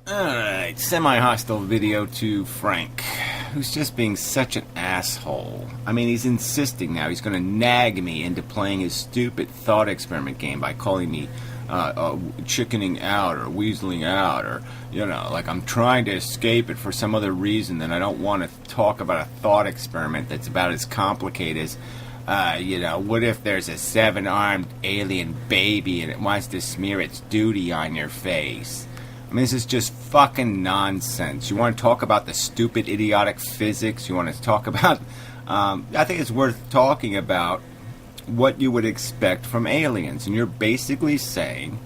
Alright, semi-hostile video to Frank, who's just being such an asshole. I mean, he's insisting now. He's going to nag me into playing his stupid thought experiment game by calling me chickening out or weaseling out, or, you know, like I'm trying to escape it for some other reason that I don't want to talk about a thought experiment that's about as complicated as, what if there's a 7-armed alien baby and it wants to smear its duty on your face? I mean, this is just fucking nonsense. You want to talk about the stupid, idiotic physics? You want to talk about... I think it's worth talking about what you would expect from aliens. And you're basically saying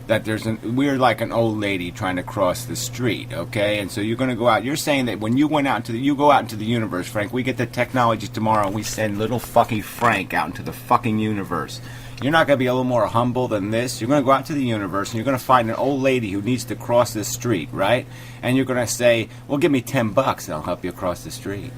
that we're like an old lady trying to cross the street, okay? And so you're going to go out. You're saying that when you go out into the universe, Frank, we get the technology tomorrow and we send little fucking Frank out into the fucking universe. You're not going to be a little more humble than this. You're going to go out to the universe and you're going to find an old lady who needs to cross the street, right? And you're going to say, well, give me $10 and I'll help you across the street.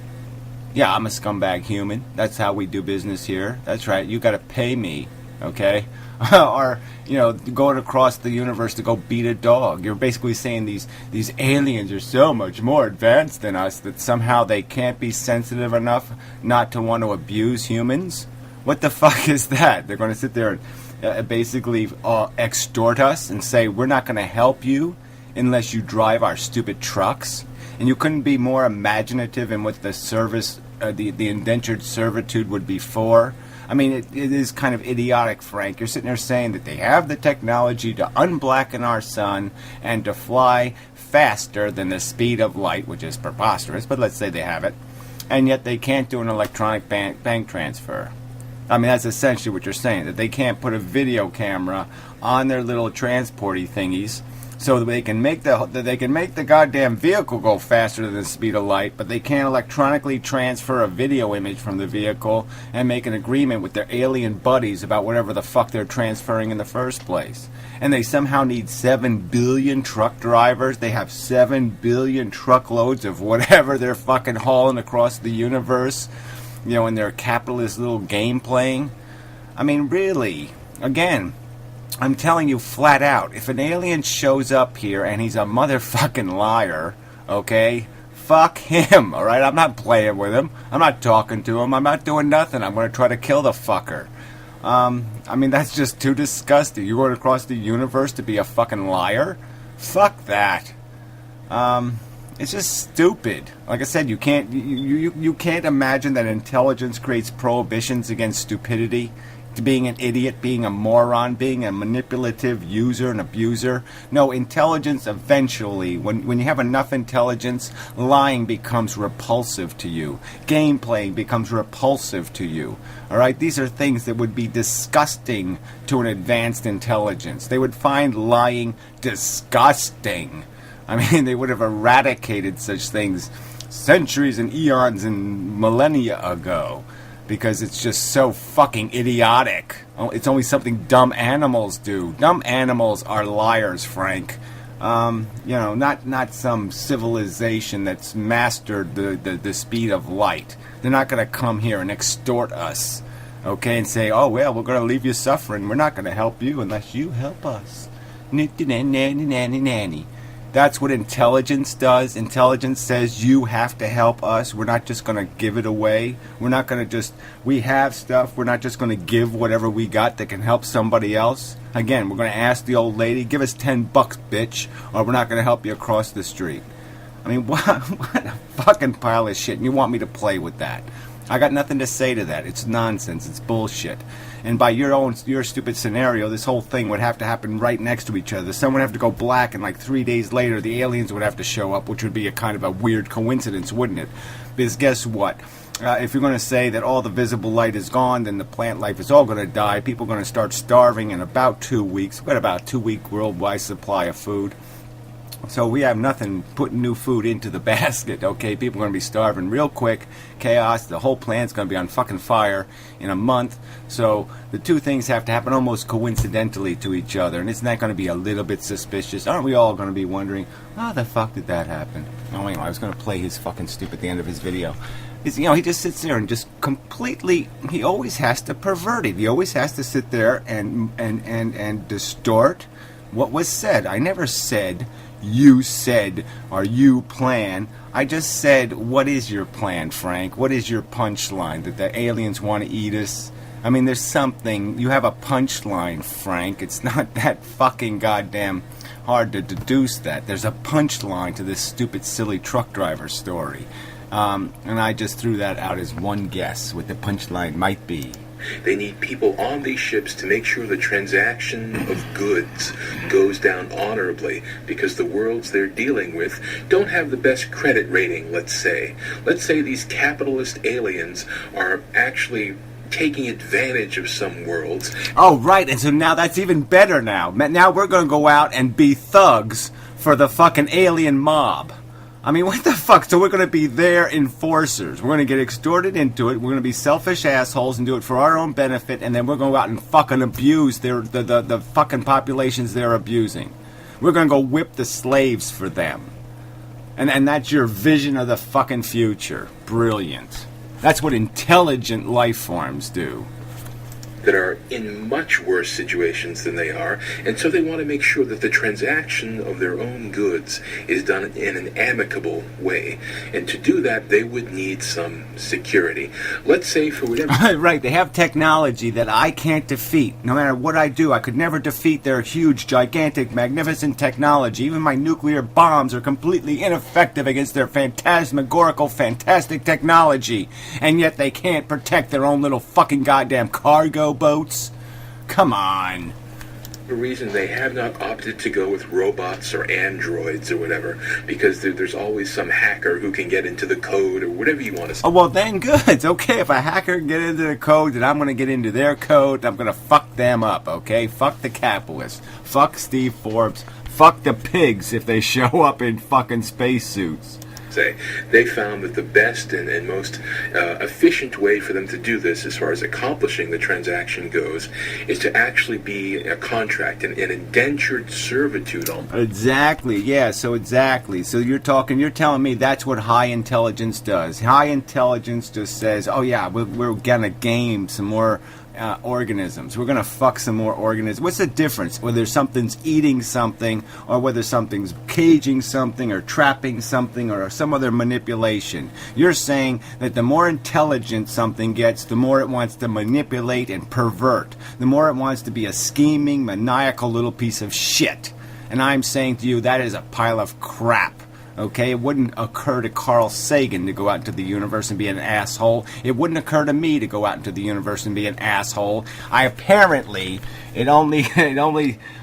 Yeah, I'm a scumbag human. That's how we do business here. That's right. You got to pay me, okay? Or, going across the universe to go beat a dog. You're basically saying these aliens are so much more advanced than us that somehow they can't be sensitive enough not to want to abuse humans. What the fuck is that? They're going to sit there and basically extort us and say, we're not going to help you unless you drive our stupid trucks. And you couldn't be more imaginative in what the service, the indentured servitude would be for. I mean, it is kind of idiotic, Frank. You're sitting there saying that they have the technology to unblacken our sun and to fly faster than the speed of light, which is preposterous, but let's say they have it. And yet they can't do an electronic bank transfer. I mean, that's essentially what you're saying, that they can't put a video camera on their little transporty thingies so that they can make the goddamn vehicle go faster than the speed of light, but they can't electronically transfer a video image from the vehicle and make an agreement with their alien buddies about whatever the fuck they're transferring in the first place. And they somehow need 7 billion truck drivers. They have 7 billion truckloads of whatever they're fucking hauling across the universe, in their capitalist little game playing. I mean, really, again, I'm telling you flat out, if an alien shows up here and he's a motherfucking liar, okay, fuck him, alright? I'm not playing with him. I'm not talking to him. I'm not doing nothing. I'm going to try to kill the fucker. I mean, that's just too disgusting. You're going across the universe to be a fucking liar? Fuck that. It's just stupid. Like I said, you can't imagine that intelligence creates prohibitions against stupidity, to being an idiot, being a moron, being a manipulative user and abuser. No, intelligence eventually, when you have enough intelligence, lying becomes repulsive to you. Game playing becomes repulsive to you. All right, these are things that would be disgusting to an advanced intelligence. They would find lying disgusting. I mean, they would have eradicated such things centuries and eons and millennia ago because it's just so fucking idiotic. It's only something dumb animals do. Dumb animals are liars, Frank. Not some civilization that's mastered the speed of light. They're not going to come here and extort us, okay, and say, oh, well, we're going to leave you suffering. We're not going to help you unless you help us. Nanny. That's what intelligence does. Intelligence says you have to help us. We're not just going to give it away. We're not going to we have stuff. We're not just going to give whatever we got that can help somebody else. Again, we're going to ask the old lady, give us $10, bitch, or we're not going to help you across the street. I mean, what a fucking pile of shit. And you want me to play with that? I got nothing to say to that. It's nonsense. It's bullshit. And by your stupid scenario, this whole thing would have to happen right next to each other. The sun would have to go black, and like 3 days later, the aliens would have to show up, which would be a kind of a weird coincidence, wouldn't it? Because guess what? If you're going to say that all the visible light is gone, then the plant life is all going to die. People are going to start starving in about 2 weeks. We've got about a 2-week worldwide supply of food. So we have nothing putting new food into the basket, okay? People are going to be starving real quick. Chaos. The whole planet's going to be on fucking fire in a month. So the two things have to happen almost coincidentally to each other. And isn't that going to be a little bit suspicious? Aren't we all going to be wondering, how the fuck did that happen? Oh, anyway, I was going to play his fucking stupid at the end of his video. He just sits there and just completely, he always has to pervert it. He always has to sit there and distort what was said. I never said you said or you plan. I just said, what is your plan, Frank? What is your punchline? That the aliens want to eat us? I mean, there's something. You have a punchline, Frank. It's not that fucking goddamn hard to deduce that. There's a punchline to this stupid, silly truck driver story. And I just threw that out as one guess what the punchline might be. They need people on these ships to make sure the transaction of goods goes down honorably, because the worlds they're dealing with don't have the best credit rating, let's say. Let's say these capitalist aliens are actually taking advantage of some worlds. Oh, right, and so now that's even better now. Now we're going to go out and be thugs for the fucking alien mob. I mean, what the fuck? So we're going to be their enforcers. We're going to get extorted into it. We're going to be selfish assholes and do it for our own benefit, and then we're going to go out and fucking abuse the fucking populations they're abusing. We're going to go whip the slaves for them. And that's your vision of the fucking future. Brilliant. That's what intelligent life forms do. That are in much worse situations than they are, and so they want to make sure that the transaction of their own goods is done in an amicable way. And to do that, they would need some security. Let's say for whatever... Right, they have technology that I can't defeat. No matter what I do, I could never defeat their huge, gigantic, magnificent technology. Even my nuclear bombs are completely ineffective against their phantasmagorical, fantastic technology. And yet they can't protect their own little fucking goddamn cargo boats? Come on. The reason they have not opted to go with robots or androids or whatever, because there's always some hacker who can get into the code or whatever you want to say. Oh, well, then good. It's okay if a hacker can get into the code, then I'm going to get into their code, and I'm going to fuck them up, okay? Fuck the capitalists. Fuck Steve Forbes. Fuck the pigs if they show up in fucking spacesuits. They found that the best and most efficient way for them to do this, as far as accomplishing the transaction goes, is to actually be a contract, an indentured servitude. Exactly, yeah, exactly. So you're telling me that's what high intelligence does. High intelligence just says, oh yeah, we're gonna game some more organisms. We're going to fuck some more organisms. What's the difference? Whether something's eating something, or whether something's caging something, or trapping something, or some other manipulation. You're saying that the more intelligent something gets, the more it wants to manipulate and pervert. The more it wants to be a scheming, maniacal little piece of shit. And I'm saying to you, that is a pile of crap. Okay, it wouldn't occur to Carl Sagan to go out into the universe and be an asshole. It wouldn't occur to me to go out into the universe and be an asshole. It only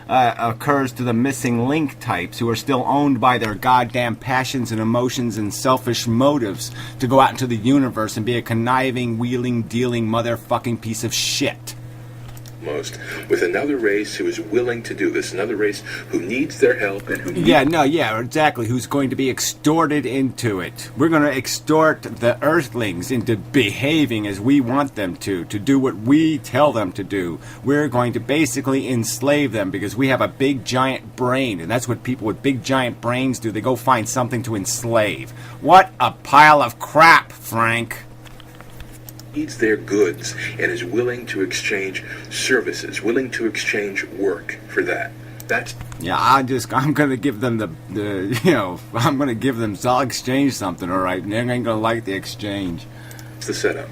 occurs to the missing link types who are still owned by their goddamn passions and emotions and selfish motives to go out into the universe and be a conniving, wheeling, dealing motherfucking piece of shit. Most with another race who is willing to do this, another race who needs their help and who exactly, who's going to be extorted into it. We're going to extort the earthlings into behaving as we want them to do what we tell them to do. We're going to basically enslave them because we have a big giant brain, and that's what people with big giant brains do. They go find something to enslave. What a pile of crap, Frank. Needs their goods and is willing to exchange services, willing to exchange work for that. I'm gonna give them I'll exchange something, all right, and they ain't gonna like the exchange. It's the setup.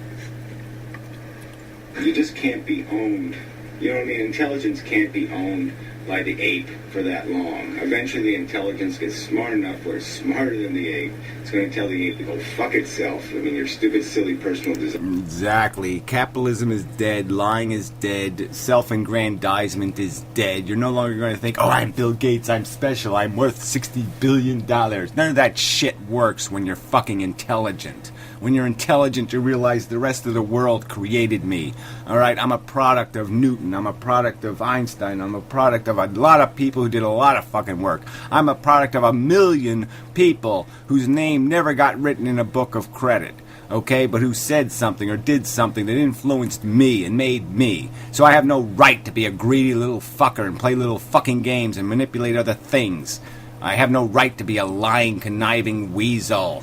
You just can't be owned. You know what I mean? Intelligence can't be owned by the ape for that long. Eventually the intelligence gets smart enough where it's smarter than the ape. It's going to tell the ape to go fuck itself. I mean, your stupid, silly personal desire. Exactly. Capitalism is dead. Lying is dead. Self-aggrandizement is dead. You're no longer going to think, oh, I'm Bill Gates, I'm special, I'm worth $60 billion. None of that shit works when you're fucking intelligent. When you're intelligent, you realize the rest of the world created me. All right, I'm a product of Newton. I'm a product of Einstein. I'm a product of a lot of people who did a lot of fucking work. I'm a product of 1 million people whose name never got written in a book of credit. Okay, but who said something or did something that influenced me and made me. So I have no right to be a greedy little fucker and play little fucking games and manipulate other things. I have no right to be a lying, conniving weasel.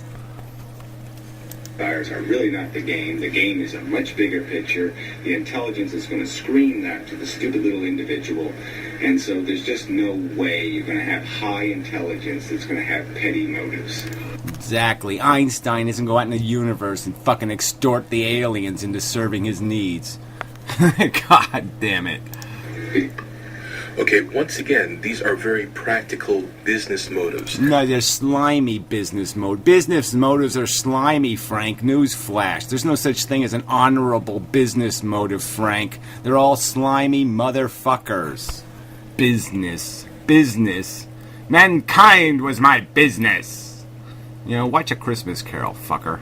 Vampires are really not the game. The game is a much bigger picture. The intelligence is going to scream that to the stupid little individual. And so there's just no way you're going to have high intelligence that's going to have petty motives. Exactly. Einstein isn't going out in the universe and fucking extort the aliens into serving his needs. God damn it. Okay, once again, these are very practical business motives. No, they're slimy business mode. Business motives are slimy, Frank. Newsflash. There's no such thing as an honorable business motive, Frank. They're all slimy motherfuckers. Business. Mankind was my business. You know, watch A Christmas Carol, fucker.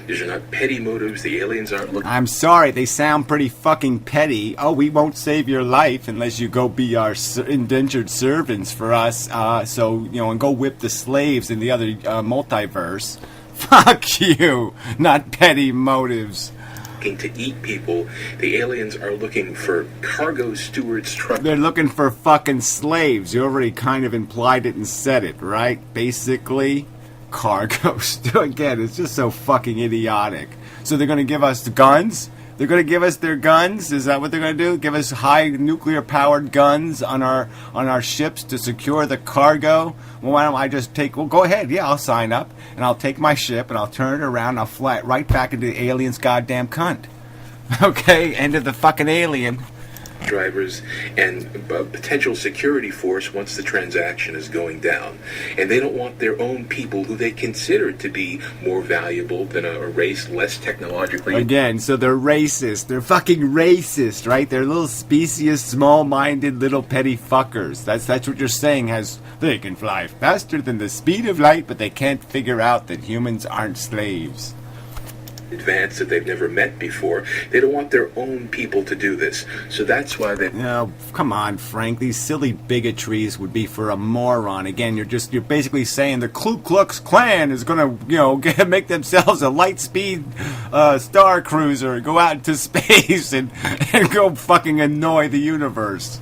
These are not petty motives. The aliens aren't looking... I'm sorry, they sound pretty fucking petty. Oh, we won't save your life unless you go be our indentured servants for us. And go whip the slaves in the other multiverse. Fuck you. Not petty motives. To eat people. The aliens are looking for cargo stewards. They're looking for fucking slaves. You already kind of implied it and said it, right? Basically... cargo. Again, it's just so fucking idiotic. So they're going to give us the guns? They're going to give us their guns? Is that what they're going to do? Give us high nuclear powered guns on our ships to secure the cargo? Well, why don't I just go ahead. Yeah, I'll sign up and I'll take my ship and I'll turn it around and I'll fly it right back into the alien's goddamn cunt. Okay, end of the fucking alien. Drivers and a potential security force once the transaction is going down. And they don't want their own people who they consider to be more valuable than a race less technologically... Again, so they're racist. They're fucking racist, right? They're little specious, small-minded little petty fuckers. That's what you're saying they can fly faster than the speed of light, but they can't figure out that humans aren't slaves. Advanced that they've never met before. They don't want their own people to do this. So that's why they... No, come on, Frank. These silly bigotries would be for a moron. Again, you're basically saying the Ku Klux Klan is going to, make themselves a light-speed star cruiser and go out into space and go fucking annoy the universe.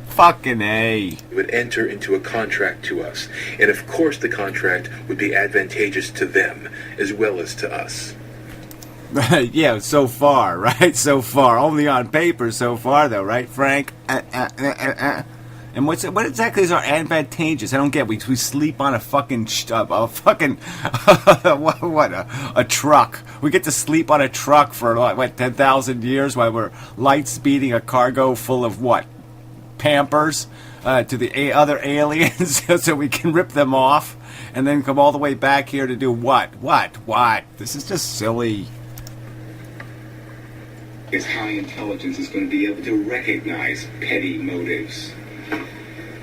Fucking A. Would enter into a contract to us. And of course the contract would be advantageous to them as well as to us. Yeah, so far, right? So far. Only on paper so far, though, right, Frank? And what exactly is our advantageous? I don't get. We sleep on a fucking a truck. We get to sleep on a truck for what 10,000 years while we're light speeding a cargo full of what? Pampers to the other aliens so we can rip them off and then come all the way back here to do what? What? This is just silly. Is high intelligence is going to be able to recognize petty motives.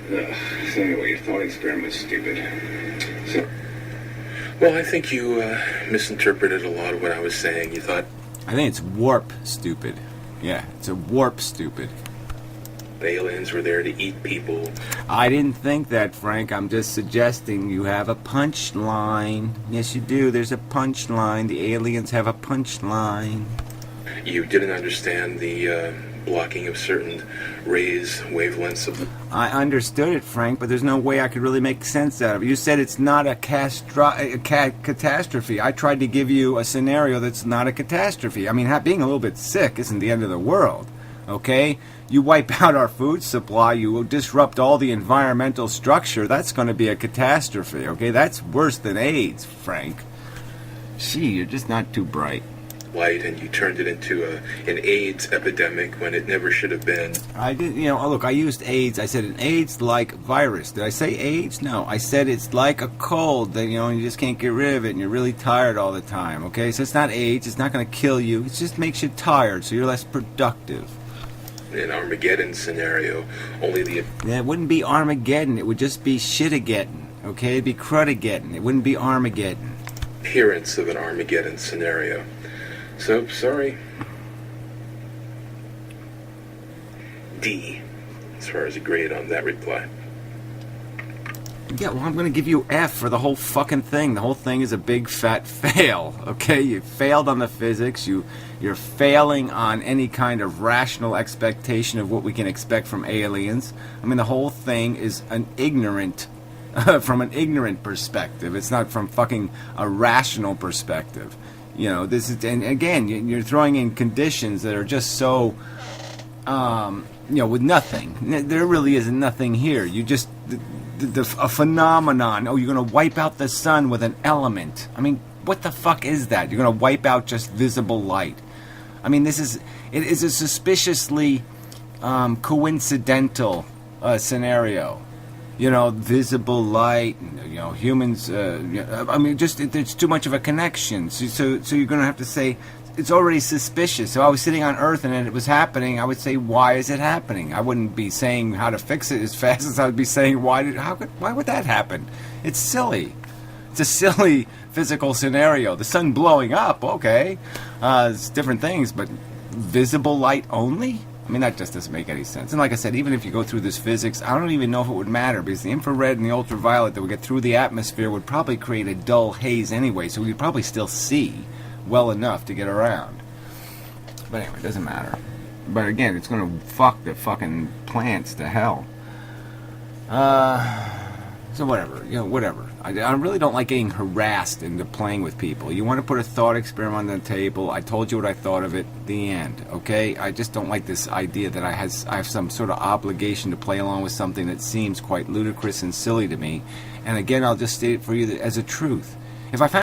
So anyway, your thought experiment was stupid. Well, I think you misinterpreted a lot of what I was saying. You thought... I think it's warp stupid. Yeah, it's a warp stupid. The aliens were there to eat people. I didn't think that, Frank. I'm just suggesting you have a punchline. Yes, you do. There's a punchline. The aliens have a punchline. You didn't understand the blocking of certain rays, wavelengths of... I understood it, Frank, but there's no way I could really make sense out of it. You said it's not a catastrophe. I tried to give you a scenario that's not a catastrophe. I mean, being a little bit sick isn't the end of the world, okay? You wipe out our food supply, you will disrupt all the environmental structure. That's going to be a catastrophe, okay? That's worse than AIDS, Frank. Gee, you're just not too bright. Light, and you turned it into an AIDS epidemic when it never should have been. I did, look, I used AIDS. I said an AIDS-like virus. Did I say AIDS? No, I said it's like a cold that, you just can't get rid of it and you're really tired all the time, okay? So it's not AIDS, it's not going to kill you, it just makes you tired, so you're less productive. An Armageddon scenario, only the... Yeah, it wouldn't be Armageddon, it would just be Shitageddon, okay? It'd be Crudageddon, it wouldn't be Armageddon. Appearance of an Armageddon scenario. So, sorry. D, as far as a grade on that reply. Yeah, well, I'm going to give you F for the whole fucking thing. The whole thing is a big fat fail, okay? You failed on the physics. You're failing on any kind of rational expectation of what we can expect from aliens. I mean, the whole thing is an ignorant, from an ignorant perspective. It's not from fucking a rational perspective. You know, this is, and again, you're throwing in conditions that are just so, you know, with nothing. There really is nothing here. You just, a phenomenon. Oh, you're going to wipe out the sun with an element. I mean, what the fuck is that? You're going to wipe out just visible light. I mean, it is a suspiciously coincidental scenario. You know, visible light, you know, humans, I mean, just, there's too much of a connection. So you're going to have to say, it's already suspicious. So I was sitting on Earth and it was happening, I would say, why is it happening? I wouldn't be saying how to fix it as fast as I would be saying, why would that happen? It's silly. It's a silly physical scenario. The sun blowing up, okay. It's different things, but visible light only? I mean, that just doesn't make any sense. And like I said, even if you go through this physics, I don't even know if it would matter, because the infrared and the ultraviolet that would get through the atmosphere would probably create a dull haze anyway, so we'd probably still see well enough to get around. But anyway, it doesn't matter. But again, it's going to fuck the fucking plants to hell. So whatever, you know, whatever. I really don't like getting harassed into playing with people. You want to put a thought experiment on the table, I told you what I thought of it, the end, okay? I just don't like this idea that I have some sort of obligation to play along with something that seems quite ludicrous and silly to me. And again, I'll just state it for you as a truth. If I found